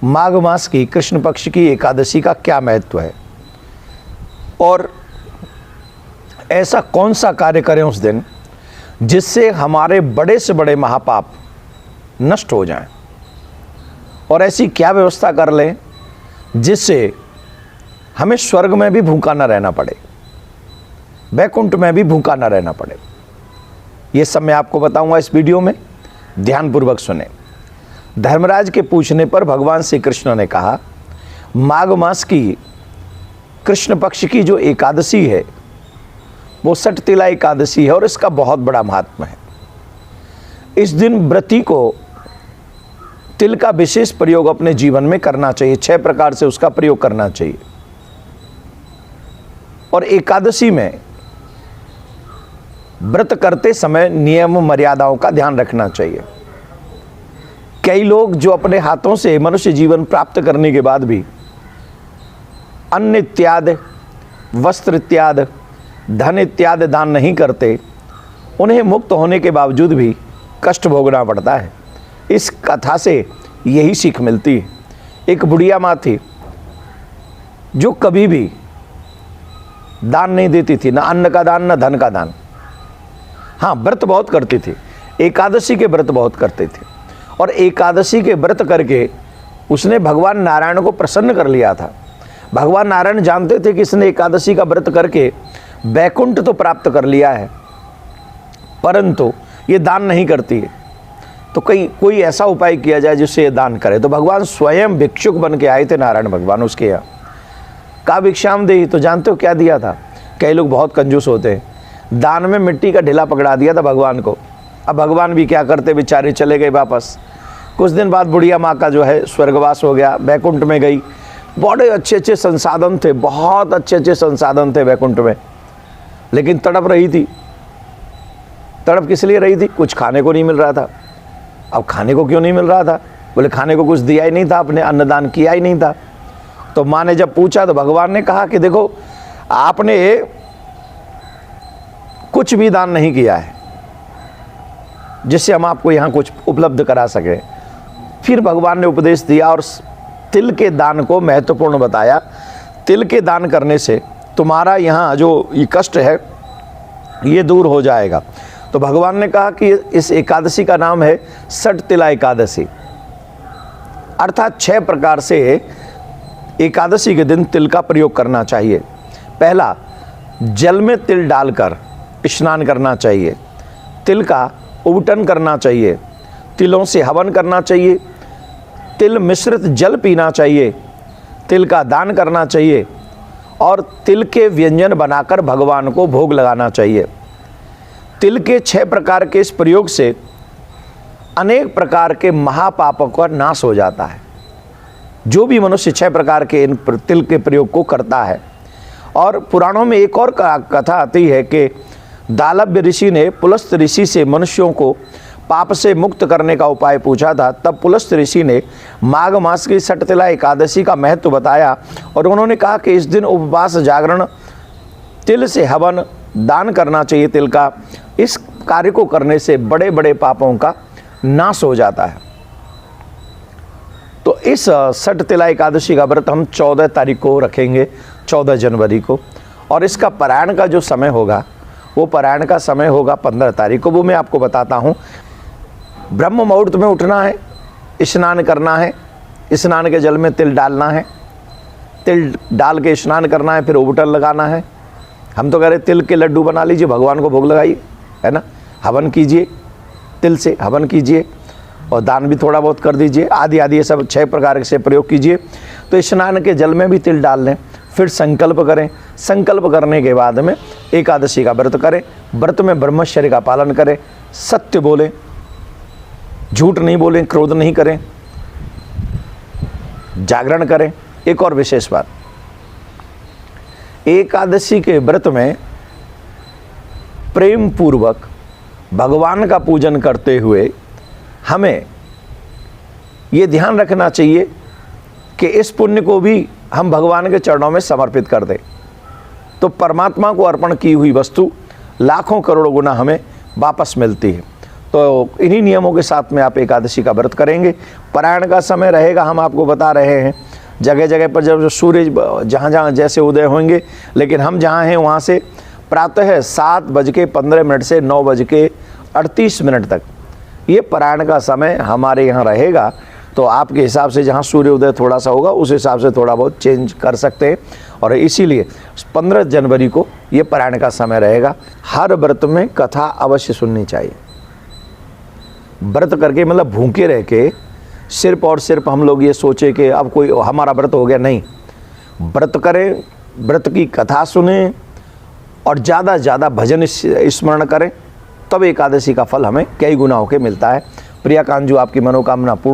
माघ मास की कृष्ण पक्ष की एकादशी का क्या महत्व है और ऐसा कौन सा कार्य करें उस दिन जिससे हमारे बड़े से बड़े महापाप नष्ट हो जाएं, और ऐसी क्या व्यवस्था कर लें जिससे हमें स्वर्ग में भी भूखा न रहना पड़े, वैकुंठ में भी भूखा न रहना पड़े। ये सब मैं आपको बताऊंगा इस वीडियो में, ध्यानपूर्वक सुने। धर्मराज के पूछने पर भगवान श्री कृष्ण ने कहा, माघ मास की कृष्ण पक्ष की जो एकादशी है वो सटतिला एकादशी है और इसका बहुत बड़ा महात्म है। इस दिन व्रती को तिल का विशेष प्रयोग अपने जीवन में करना चाहिए, 6 प्रकार से उसका प्रयोग करना चाहिए। और एकादशी में व्रत करते समय नियम मर्यादाओं का ध्यान रखना चाहिए। कई लोग जो अपने हाथों से मनुष्य जीवन प्राप्त करने के बाद भी अन्न इत्यादि, वस्त्र इत्यादि, धन इत्यादि दान नहीं करते, उन्हें मुक्त होने के बावजूद भी कष्ट भोगना पड़ता है। इस कथा से यही सीख मिलती है। एक बुढ़िया माँ थी जो कभी भी दान नहीं देती थी, ना अन्न का दान ना धन का दान। हाँ, व्रत बहुत करती थी, एकादशी के व्रत बहुत करते थे, और एकादशी के व्रत करके उसने भगवान नारायण को प्रसन्न कर लिया था। भगवान नारायण जानते थे कि इसने एकादशी का व्रत करके वैकुंठ तो प्राप्त कर लिया है, परंतु ये दान नहीं करती है, तो कोई ऐसा उपाय किया जाए जिससे ये दान करे। तो भगवान स्वयं भिक्षुक बन के आए थे, नारायण भगवान उसके यहाँ। का भिक्षाम देहि, तो जानते हो क्या दिया था? कई लोग बहुत कंजूस होते हैं, दान में मिट्टी का ढिला पकड़ा दिया था भगवान को। अब भगवान भी क्या करते, बेचारे चले गए वापस। कुछ दिन बाद बुढ़िया माँ का जो है स्वर्गवास हो गया, वैकुंठ में गई। बड़े अच्छे अच्छे संसाधन थे, बहुत अच्छे अच्छे संसाधन थे वैकुंठ में, लेकिन तड़प रही थी। तड़प किस लिए रही थी? कुछ खाने को नहीं मिल रहा था। अब खाने को क्यों नहीं मिल रहा था? बोले खाने को कुछ दिया ही नहीं था, आपने अन्नदान किया ही नहीं था। तो माँ ने जब पूछा तो भगवान ने कहा कि देखो, आपने कुछ भी दान नहीं किया है जिससे हम आपको यहाँ कुछ उपलब्ध करा सके। फिर भगवान ने उपदेश दिया और तिल के दान को महत्वपूर्ण बताया। तिल के दान करने से तुम्हारा यहाँ जो ये कष्ट है ये दूर हो जाएगा। तो भगवान ने कहा कि इस एकादशी का नाम है सटतिला एकादशी, अर्थात 6 प्रकार से एकादशी के दिन तिल का प्रयोग करना चाहिए। पहला, जल में तिल डालकर स्नान करना चाहिए। तिल का उबटन करना चाहिए, तिलों से हवन करना चाहिए, तिल मिश्रित जल पीना चाहिए, तिल का दान करना चाहिए और तिल के व्यंजन बनाकर भगवान को भोग लगाना चाहिए। तिल के 6 प्रकार के इस प्रयोग से अनेक प्रकार के महापापों का नाश हो जाता है। जो भी मनुष्य 6 प्रकार के इन तिल के प्रयोग को करता है। और पुराणों में एक और कथा आती है कि दालभ्य ऋषि ने पुलस्त ऋषि से मनुष्यों को पाप से मुक्त करने का उपाय पूछा था। तब पुलस्त ऋषि ने माघ मास की सटतिला एकादशी का महत्व बताया और उन्होंने कहा कि इस दिन उपवास, जागरण, तिल से हवन, दान करना चाहिए तिल का। इस कार्य को करने से बड़े बड़े पापों का नाश हो जाता है। तो इस सटतिला एकादशी का व्रत हम 14 तारीख को रखेंगे, 14 जनवरी को। और इसका पारायण का जो समय होगा वो पारायण का समय होगा 15 तारीख को। वो मैं आपको बताता हूँ। ब्रह्म मुहूर्त में उठना है, स्नान करना है, स्नान के जल में तिल डालना है, तिल डाल के स्नान करना है, फिर उबटन लगाना है। हम तो कह रहे तिल के लड्डू बना लीजिए, भगवान को भोग लगाइए, है ना। हवन कीजिए, तिल से हवन कीजिए और दान भी थोड़ा बहुत कर दीजिए। आदि आदि ये सब 6 प्रकार से प्रयोग कीजिए। तो स्नान के जल में भी तिल डाल लें, फिर संकल्प करें। संकल्प करने के बाद में एकादशी का व्रत करें। व्रत में ब्रह्मचर्य का पालन करें, सत्य बोलें, झूठ नहीं बोलें, क्रोध नहीं करें, जागरण करें। एक और विशेष बात, एकादशी के व्रत में प्रेम पूर्वक भगवान का पूजन करते हुए हमें ये ध्यान रखना चाहिए कि इस पुण्य को भी हम भगवान के चरणों में समर्पित कर दें, तो परमात्मा को अर्पण की हुई वस्तु लाखों करोड़ों गुना हमें वापस मिलती है। तो इन्हीं नियमों के साथ में आप एकादशी का व्रत करेंगे। पारायण का समय रहेगा, हम आपको बता रहे हैं, जगह जगह पर जब सूर्य जहाँ जहाँ जैसे उदय होंगे, लेकिन हम जहाँ हैं वहाँ से प्रातः 7:15 से 9:38 तक ये पारायण का समय हमारे यहाँ रहेगा। तो आपके हिसाब से जहाँ सूर्योदय थोड़ा सा होगा उस हिसाब से थोड़ा बहुत चेंज कर सकते हैं। और इसीलिए 15 जनवरी को ये पारायण का समय रहेगा। हर व्रत में कथा अवश्य सुननी चाहिए। व्रत करके मतलब भूखे रह के सिर्फ और सिर्फ हम लोग ये सोचे कि अब कोई हमारा व्रत हो गया, नहीं। व्रत करें, व्रत की कथा सुने और ज़्यादा से ज़्यादा भजन स्मरण करें, तब एकादशी का फल हमें कई गुना होकर मिलता है। प्रिया कांजू, आपकी मनोकामना पूर्ण